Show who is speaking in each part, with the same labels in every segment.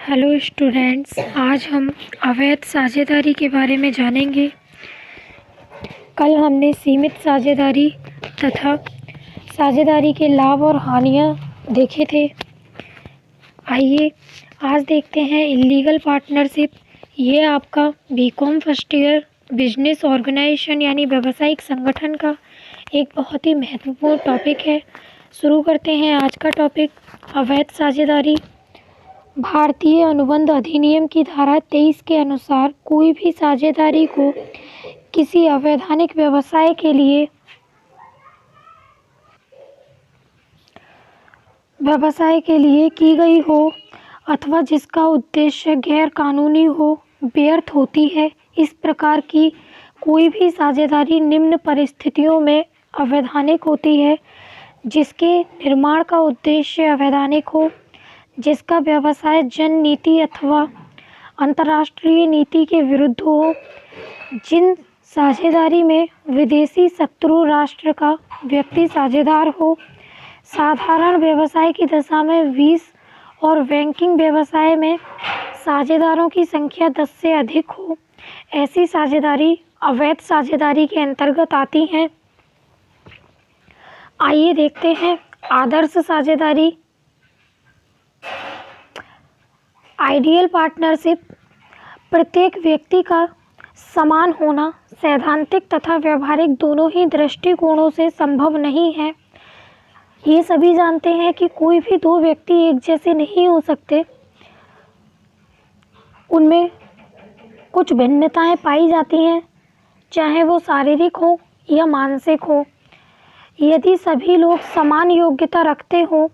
Speaker 1: Hello students, आज हम अवैध साझेदारी के बारे में जानेंगे। कल हमने सीमित साझेदारी तथा साझेदारी के लाभ और हानियाँ देखे थे। आइए आज देखते हैं इल्लीगल पार्टनरशिप। ये आपका BCom first year business organisation यानी व्यावसायिक संगठन का एक बहुत ही महत्वपूर्ण टॉपिक है। शुरू करते हैं आज का टॉपिक, अवैध साझेदारी। भारतीय अनुबंध अधिनियम की धारा 23 के अनुसार कोई भी साझेदारी को किसी अवैधानिक व्यवसाय के लिए की गई हो अथवा जिसका उद्देश्य गैर कानूनी हो, व्यर्थ होती है। इस प्रकार की कोई भी साझेदारी निम्न परिस्थितियों में अवैधानिक होती है: जिसके निर्माण का उद्देश्य अवैधानिक हो, जिसका व्यवसाय जन नीति अथवा अंतर्राष्ट्रीय नीति के विरुद्ध हो, जिन साझेदारी में विदेशी शत्रु राष्ट्र का व्यक्ति साझेदार हो, साधारण व्यवसाय की दशा में 20 और बैंकिंग व्यवसाय में साझेदारों की संख्या 10 से अधिक हो। ऐसी साझेदारी अवैध साझेदारी के अंतर्गत आती हैं। आइए देखते हैं आदर्श साझेदारी। आइडियल पार्टनरशिप प्रत्येक व्यक्ति का समान होना सैद्धांतिक तथा व्यावहारिक दोनों ही दृष्टिकोणों से संभव नहीं है। ये सभी जानते हैं कि कोई भी दो व्यक्ति एक जैसे नहीं हो सकते, उनमें कुछ भिन्नताएं पाई जाती हैं, चाहे वो शारीरिक हो या मानसिक हो। यदि सभी लोग समान योग्यता रखते हो,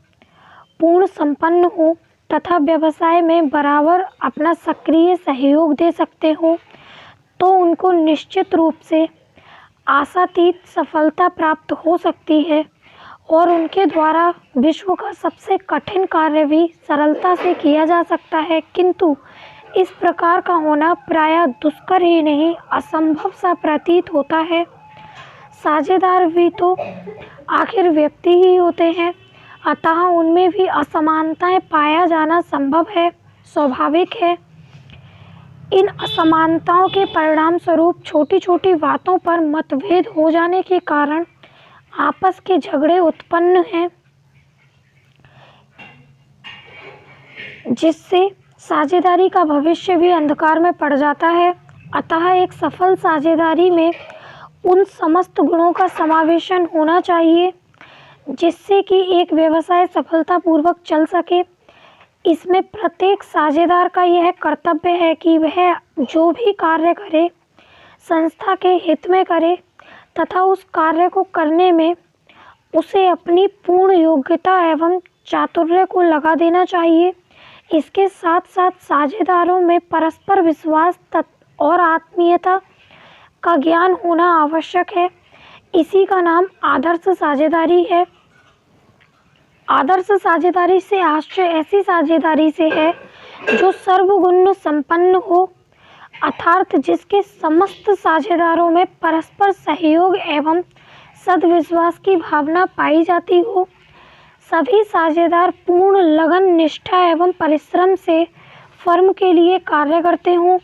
Speaker 1: पूर्ण संपन्न हो तथा व्यवसाय में बराबर अपना सक्रिय सहयोग दे सकते हो, तो उनको निश्चित रूप से आशातीत सफलता प्राप्त हो सकती है और उनके द्वारा विश्व का सबसे कठिन कार्य भी सरलता से किया जा सकता है। किंतु इस प्रकार का होना प्रायः दुष्कर ही नहीं, असंभव सा प्रतीत होता है। साझेदार भी तो आखिर व्यक्ति ही होते हैं, अतः उनमें भी असमानताएं पाया जाना संभव है, स्वाभाविक है। इन असमानताओं के परिणाम स्वरूप छोटी छोटी बातों पर मतभेद हो जाने के कारण आपस के झगड़े उत्पन्न हैं, जिससे साझेदारी का भविष्य भी अंधकार में पड़ जाता है। अतः एक सफल साझेदारी में उन समस्त गुणों का समावेशन होना चाहिए जिससे कि एक व्यवसाय सफलतापूर्वक चल सके। इसमें प्रत्येक साझेदार का यह कर्तव्य है कि वह जो भी कार्य करे संस्था के हित में करे तथा उस कार्य को करने में उसे अपनी पूर्ण योग्यता एवं चातुर्य को लगा देना चाहिए। इसके साथ साथ साझेदारों में परस्पर विश्वास और आत्मीयता का ज्ञान होना आवश्यक है। इसी का नाम आदर्श साझेदारी है। आदर्श साझेदारी से आश्चर्य ऐसी साझेदारी से है जो सर्वगुण संपन्न हो, अर्थात जिसके समस्त साझेदारों में परस्पर सहयोग एवं सद्विश्वास की भावना पाई जाती हो। सभी साझेदार पूर्ण लगन, निष्ठा एवं परिश्रम से फर्म के लिए कार्य करते हों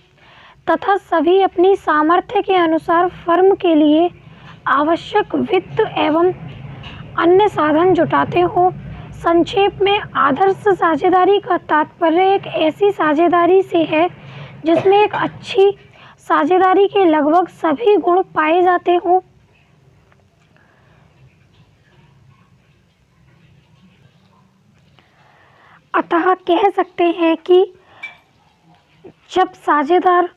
Speaker 1: तथा सभी अपनी सामर्थ्य के अनुसार फर्म के लिए आवश्यक वित्त एवं अन्य साधन जुटाते हों। संक्षेप में आदर्श साझेदारी का तात्पर्य एक ऐसी साझेदारी से है जिसमें एक अच्छी साझेदारी के लगभग सभी गुण पाए जाते हों। अतः कह सकते हैं कि जब साझेदार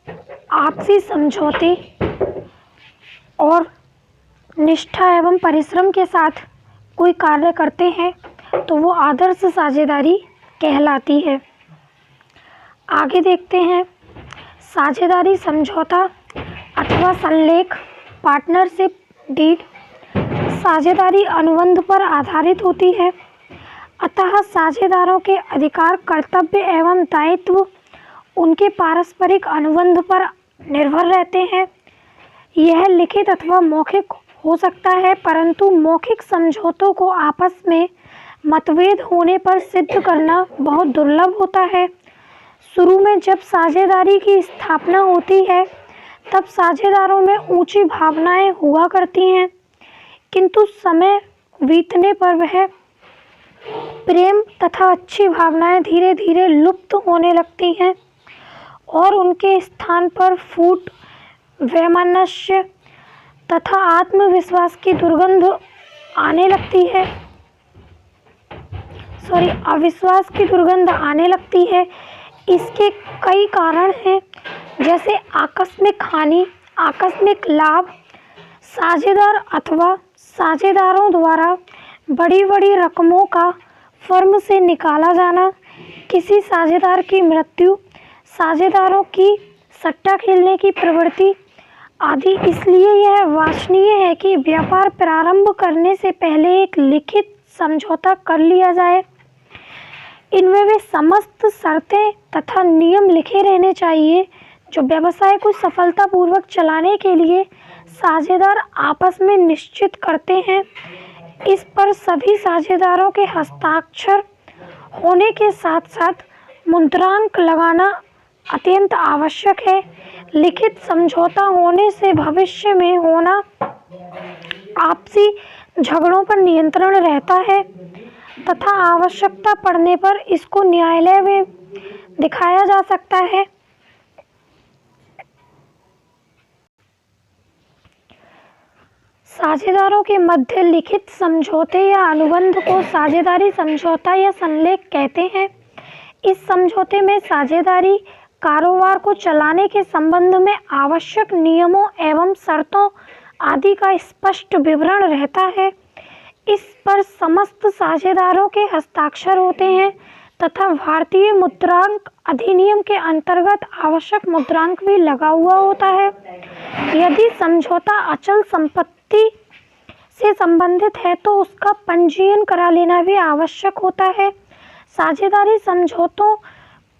Speaker 1: आपसी समझौते और निष्ठा एवं परिश्रम के साथ कोई कार्य करते हैं तो वो आदर्श साझेदारी कहलाती है। आगे देखते हैं साझेदारी समझौता अथवा संलेख, पार्टनरशिप डीड। साझेदारी अनुबंध पर आधारित होती है, अतः साझेदारों के अधिकार, कर्तव्य एवं दायित्व उनके पारस्परिक अनुबंध पर निर्भर रहते हैं। यह लिखित अथवा मौखिक हो सकता है, परंतु मौखिक समझौतों को आपस में मतभेद होने पर सिद्ध करना बहुत दुर्लभ होता है। शुरू में जब साझेदारी की स्थापना होती है तब साझेदारों में ऊंची भावनाएं हुआ करती हैं, किंतु समय बीतने पर वह प्रेम तथा अच्छी भावनाएं धीरे धीरे लुप्त होने लगती हैं और उनके स्थान पर फूट, वैमनस्य तथा आत्मविश्वास की दुर्गंध आने लगती है। अविश्वास की दुर्गंध आने लगती है। इसके कई कारण हैं, जैसे आकस्मिक हानि, आकस्मिक लाभ, साझेदार अथवा साझेदारों द्वारा बड़ी बड़ी रकमों का फर्म से निकाला जाना, किसी साझेदार की मृत्यु, साझेदारों की सट्टा खेलने की प्रवृत्ति आदि। इसलिए यह वांछनीय है कि व्यापार प्रारंभ करने से पहले एक लिखित समझौता कर लिया जाए। इनमें वे समस्त शर्तें तथा नियम लिखे रहने चाहिए जो व्यवसाय को सफलतापूर्वक चलाने के लिए साझेदार आपस में निश्चित करते हैं। इस पर सभी साझेदारों के हस्ताक्षर होने के साथ साथ मुद्रांक लगाना अत्यंत आवश्यक है। लिखित समझौता होने से भविष्य में होना आपसी झगड़ों पर नियंत्रण रहता है तथा आवश्यकता पड़ने पर इसको न्यायालय में दिखाया जा सकता है। साझेदारों के मध्य लिखित समझौते या अनुबंध को साझेदारी समझौता या संलेख कहते हैं। इस समझौते में साझेदारी कारोबार को चलाने के संबंध में आवश्यक नियमों एवं शर्तों आदि का स्पष्ट विवरण रहता है। इस पर समस्त साझेदारों के हस्ताक्षर होते हैं तथा भारतीय मुद्रांक अधिनियम के अंतर्गत आवश्यक मुद्रांक भी लगा हुआ होता है। यदि समझौता अचल संपत्ति से संबंधित है तो उसका पंजीयन करा लेना भी आवश्यक होता है। साझेदारी समझौतों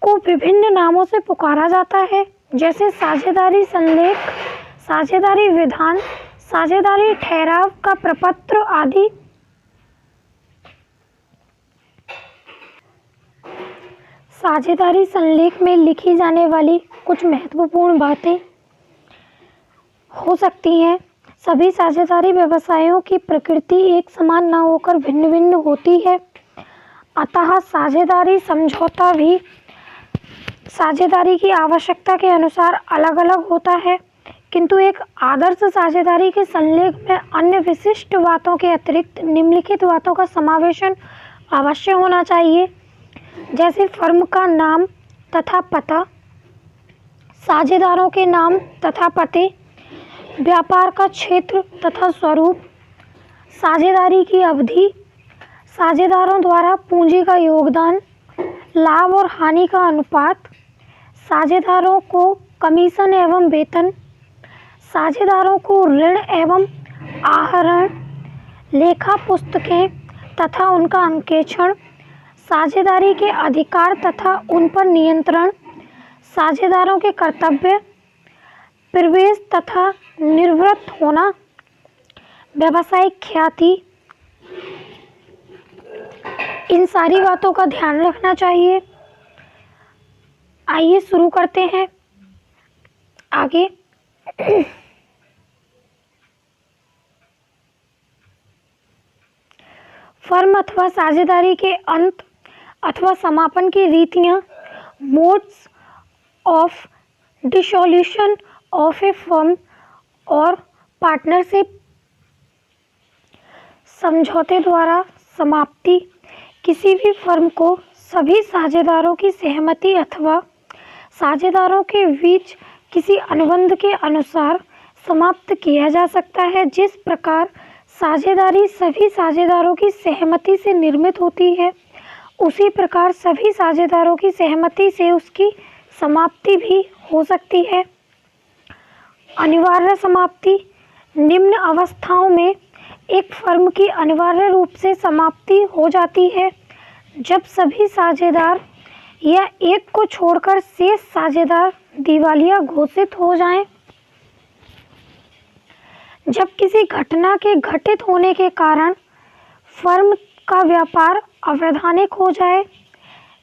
Speaker 1: को विभिन्न नामों से पुकारा जाता है, जैसे साझेदारी संलेख, साझेदारी विधान, साझेदारी ठहराव का प्रपत्र आदि। साझेदारी संलेख में लिखी जाने वाली कुछ महत्वपूर्ण बातें हो सकती हैं। सभी साझेदारी व्यवसायों की प्रकृति एक समान न होकर भिन्न भिन्न होती है, अतः साझेदारी समझौता भी साझेदारी की आवश्यकता के अनुसार अलग अलग होता है। किंतु एक आदर्श साझेदारी के संलेख में अन्य विशिष्ट बातों के अतिरिक्त निम्नलिखित बातों का समावेशन अवश्य होना चाहिए, जैसे फर्म का नाम तथा पता, साझेदारों के नाम तथा पते, व्यापार का क्षेत्र तथा स्वरूप, साझेदारी की अवधि, साझेदारों द्वारा पूंजी का योगदान, लाभ और हानि का अनुपात, साझेदारों को कमीशन एवं वेतन, साझेदारों को ऋण एवं आहरण, लेखा पुस्तकें तथा उनका अंकेक्षण, साझेदारी के अधिकार तथा उन पर नियंत्रण, साझेदारों के कर्तव्य, प्रवेश तथा निवृत्त होना, व्यावसायिक ख्याति, इन सारी बातों का ध्यान रखना चाहिए। आइए शुरू करते हैं आगे। फर्म अथवा साझेदारी के अंत अथवा समापन की रीतियां, modes of dissolution of a firm और पार्टनरशिप। समझौते द्वारा समाप्ति किसी भी फर्म को सभी साझेदारों की सहमति अथवा साझेदारों के बीच किसी अनुबंध के अनुसार समाप्त किया जा सकता है। जिस प्रकार साझेदारी सभी साझेदारों की सहमति से निर्मित होती है, उसी प्रकार सभी साझेदारों की सहमति से उसकी समाप्ति भी हो सकती है। अनिवार्य समाप्ति निम्न अवस्थाओं में एक फर्म की अनिवार्य रूप से समाप्ति हो जाती है जब सभी साझेदार या एक को छोड़कर शेष साझेदार दिवालिया घोषित हो जाएं। जब किसी घटना के घटित होने के कारण फर्म का व्यापार अवैधानिक हो जाए,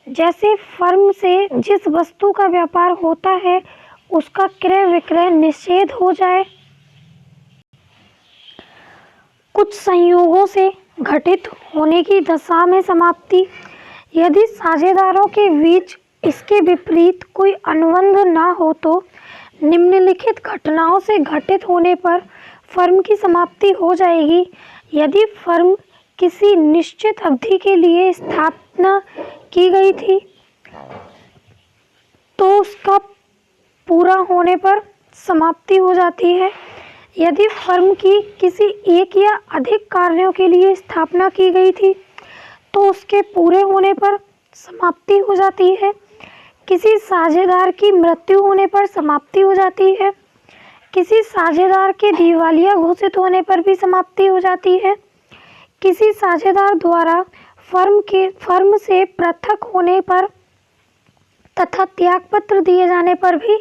Speaker 1: जैसे फर्म से जिस वस्तु का व्यापार होता है उसका क्रय विक्रय निषेध हो जाए। कुछ संयोगों से घटित होने की दशा में समाप्ति। यदि साझेदारों के बीच इसके विपरीत कोई अनुबंध ना हो तो निम्नलिखित घटनाओं से घटित होने पर फर्म की समाप्ति हो जाएगी। यदि फर्म किसी निश्चित अवधि के लिए स्थापना की गई थी तो उसका पूरा होने पर समाप्ति हो जाती है। यदि फर्म की किसी एक या अधिक कार्यों के लिए स्थापना की गई थी तो उसके पूरे होने पर समाप्ति हो जाती है। किसी साझेदार की मृत्यु होने पर समाप्ति हो जाती है। किसी साझेदार के दिवालिया घोषित होने पर भी समाप्ति हो जाती है। किसी साझेदार द्वारा फर्म से पृथक होने पर तथा त्यागपत्र दिए जाने पर भी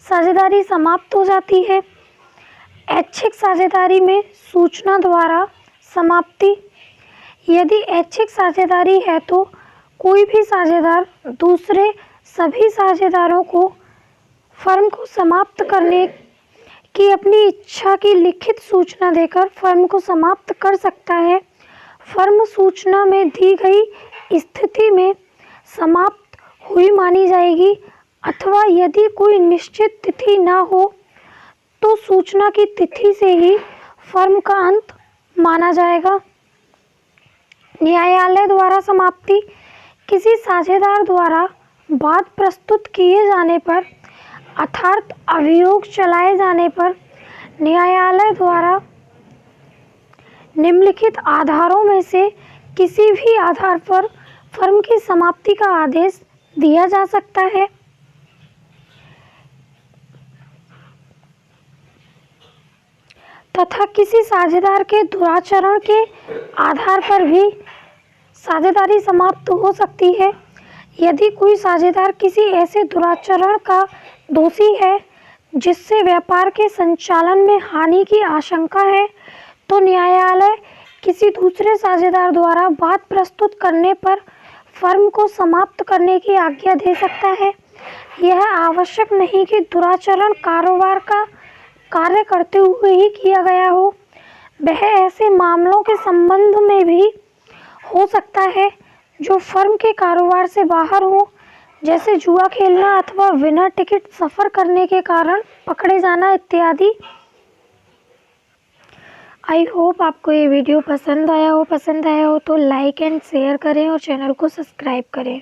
Speaker 1: साझेदारी समाप्त हो जाती है। ऐच्छिक साझेदारी में सूचना द्वारा समाप्ति। यदि ऐच्छिक साझेदारी है तो कोई भी साझेदार दूसरे सभी साझेदारों को फर्म को समाप्त करने की अपनी इच्छा की लिखित सूचना देकर फर्म को समाप्त कर सकता है। फर्म सूचना में दी गई स्थिति में समाप्त हुई मानी जाएगी अथवा यदि कोई निश्चित तिथि ना हो तो सूचना की तिथि से ही फर्म का अंत माना जाएगा। न्यायालय द्वारा समाप्ति। किसी साझेदार द्वारा वाद प्रस्तुत किए जाने पर अर्थात अभियोग चलाए जाने पर न्यायालय द्वारा निम्नलिखित आधारों में से किसी भी आधार पर फर्म की समाप्ति का आदेश दिया जा सकता है। तथा किसी साझेदार के दुराचरण के आधार पर भी साझेदारी समाप्त हो सकती है। यदि कोई साझेदार किसी ऐसे दुराचरण का दोषी है जिससे व्यापार के संचालन में हानि की आशंका है तो न्यायालय किसी दूसरे साझेदार द्वारा वाद प्रस्तुत करने पर फर्म को समाप्त करने की आज्ञा दे सकता है। यह आवश्यक नहीं कि दुराचरण कारोबार का कार्य करते हुए ही किया गया हो, वह ऐसे मामलों के संबंध में भी हो सकता है जो फर्म के कारोबार से बाहर हो, जैसे जुआ खेलना अथवा बिना टिकट सफर करने के कारण पकड़े जाना इत्यादि। आई होप आपको ये वीडियो पसंद आया हो तो लाइक एंड शेयर करें और चैनल को सब्सक्राइब करें।